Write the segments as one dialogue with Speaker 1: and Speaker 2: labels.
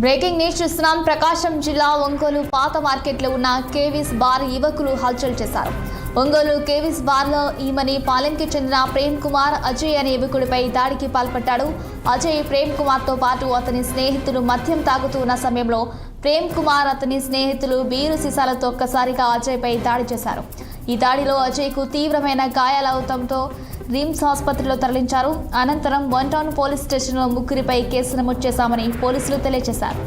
Speaker 1: Breaking news చూస్తున్నాం. ప్రకాశం జిల్లా ఒంగోలు పాత మార్కెట్లో ఉన్న కేవీస్ బార్ యువకులు హల్చల్ చేశారు. ఒంగోలు కేవీస్ బార్లో ఈమని పాలెంకి చెందిన ప్రేమ్ కుమార్ అజయ్ అనే యువకుడిపై దాడికి పాల్పడ్డాడు. అజయ్ ప్రేమ్ కుమార్తో పాటు అతని స్నేహితులు మద్యం తాగుతూ ఉన్న సమయంలో ప్రేమ్ కుమార్ అతని స్నేహితులు బీరు సీసాలతో ఒక్కసారిగా అజయ్పై దాడి చేశారు. ఈ దాడిలో అజయ్కు తీవ్రమైన గాయాలవడంతో రిమ్స్ ఆసుపత్రిలో తరలించారు. అనంతరం వన్ టౌన్ పోలీస్ స్టేషన్లో ముగ్గురిపై కేసు నమోదు చేశామని పోలీసులు తెలియజేశారు.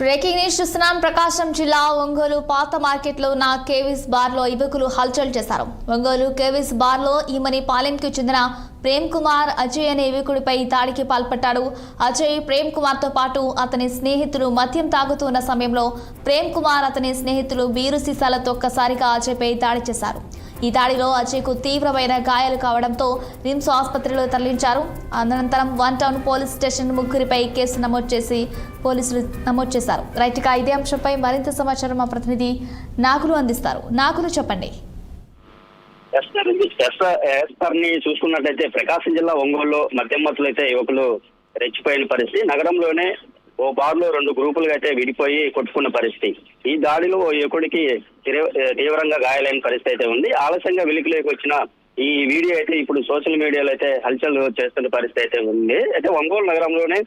Speaker 1: బ్రేకింగ్ న్యూస్ చూస్తున్నాం. ప్రకాశం జిల్లా ఒంగోలు పాత మార్కెట్లో ఉన్న కేవీస్ బార్లో యువకులు హల్చల్ చేశారు. ఒంగోలు కేవీస్ బార్లో ఈమని పాలెంకి చెందిన ప్రేమ్ కుమార్ అజయ్ అనే యువకుడిపై దాడికి పాల్పడ్డాడు. అజయ్ ప్రేమ్ కుమార్తో పాటు అతని స్నేహితులు మద్యం తాగుతూ ఉన్న సమయంలో ప్రేమ్ కుమార్ అతని స్నేహితులు బీరు సీసాలతో ఒక్కసారిగా అజయ్పై దాడి చేశారు. ఈ దాడిలో అజయ్కు తీవ్రమైన గాయాలు కావడంతో రిమ్స్ ఆసుపత్రిలో తరలించారు. అనంతరం వన్ టౌన్ పోలీస్ స్టేషన్ ముగ్గురిపై కేసు నమోదు చేశారు. రైట్గా ఇదే అంశంపై మరింత సమాచారం మా ప్రతినిధి నాగులు అందిస్తారు. నాగులు చెప్పండి.
Speaker 2: చూసుకున్నట్లయితే ప్రకాశం జిల్లా ఒంగోలులో మద్యం మత్తులు అయితే యువకులు రెచ్చిపోయిన పరిస్థితి. నగరంలోనే ఓ బార్లో 2 గ్రూపులుగా అయితే విడిపోయి కొట్టుకున్న పరిస్థితి. ఈ దాడిలో ఓ యువకుడికి తీవ్రంగా గాయాలైన పరిస్థితి అయితే ఉంది. ఆలస్యంగా వెలుగులోకి వచ్చిన ఈ వీడియో అయితే ఇప్పుడు సోషల్ మీడియాలో అయితే హల్చల్ చేస్తున్న పరిస్థితి అయితే ఉంది. అయితే ఒంగోలు నగరంలోనే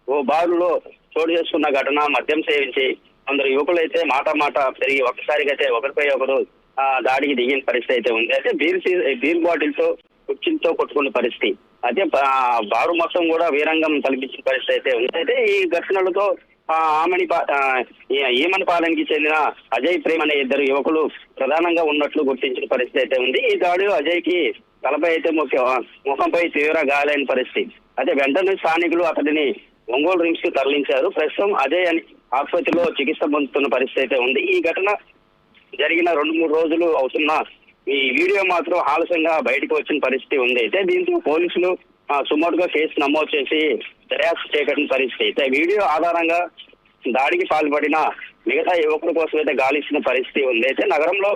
Speaker 2: ఓ బారులో చోటు చేసుకున్న ఘటన మద్యం సేవించి కొందరు యువకులు అయితే మాట పెరిగి ఒక్కసారిగా అయితే ఒకరిపై ఒకరు దాడికి దిగిన పరిస్థితి అయితే ఉంది. అయితే బీర్ బాటిల్తో కుర్చీలతో కొట్టుకున్న పరిస్థితి. అయితే బారు మొత్తం కూడా వీరంగం కల్పించిన పరిస్థితి అయితే ఉంది. అయితే ఈ ఘటనలతో ఈమని పాలెంకి చెందిన అజయ్ ప్రేమ్ అనే 2 యువకులు ప్రధానంగా ఉన్నట్లు గుర్తించిన పరిస్థితి అయితే ఉంది. ఈ దాడిలో అజయ్ కి తలపై అయితే ముఖంపై తీవ్ర గాయాలైన పరిస్థితి. అయితే వెంటనే స్థానికులు అతడిని ఒంగోలు రిమ్స్ కు తరలించారు. ప్రస్తుతం అజయ్ అని ఆసుపత్రిలో చికిత్స పొందుతున్న పరిస్థితి అయితే ఉంది. ఈ ఘటన జరిగిన 2-3 రోజులు అవుతున్నా ఈ వీడియో మాత్రం ఆలస్యంగా బయటకు వచ్చిన పరిస్థితి ఉంది. అయితే దీంతో పోలీసులు సుమారుగా కేసు నమోదు చేసి దర్యాప్తు చేపట్టిన పరిస్థితి. అయితే వీడియో ఆధారంగా దాడికి పాల్పడిన మిగతా యువకుల కోసం అయితే గాలిస్తున్న పరిస్థితి ఉంది. అయితే నగరంలో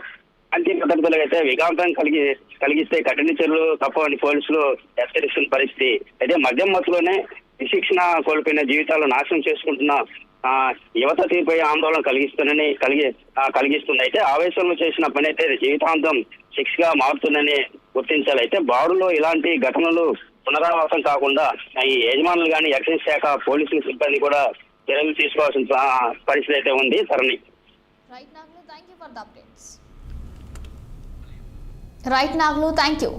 Speaker 2: శాంతి భద్రతలకు అయితే విఘాతం కలిగిస్తే కఠిన చర్యలు తప్పని పోలీసులు హెచ్చరిస్తున్న పరిస్థితి. అయితే మద్యం మత్తులోనే విశిక్షణ కోల్పోయిన జీవితాలు నాశనం చేసుకుంటున్న యువత తీరుపై ఆందోళన కలిగిస్తుంది. అయితే ఆవేశంలో చేసిన పని అయితే జీవితాంతం శిక్షగా మారుతుందని గుర్తించాలి. అయితే బారులో ఇలాంటి ఘటనలు పునరావాసం కాకుండా ఈ యజమానులు కానీ ఎక్సైజ్ శాఖ పోలీసుల సిబ్బంది కూడా చర్యలు తీసుకోవాల్సిన పరిస్థితి అయితే ఉంది. సరణి
Speaker 1: రైట్ నాగులు, థ్యాంక్ యూ.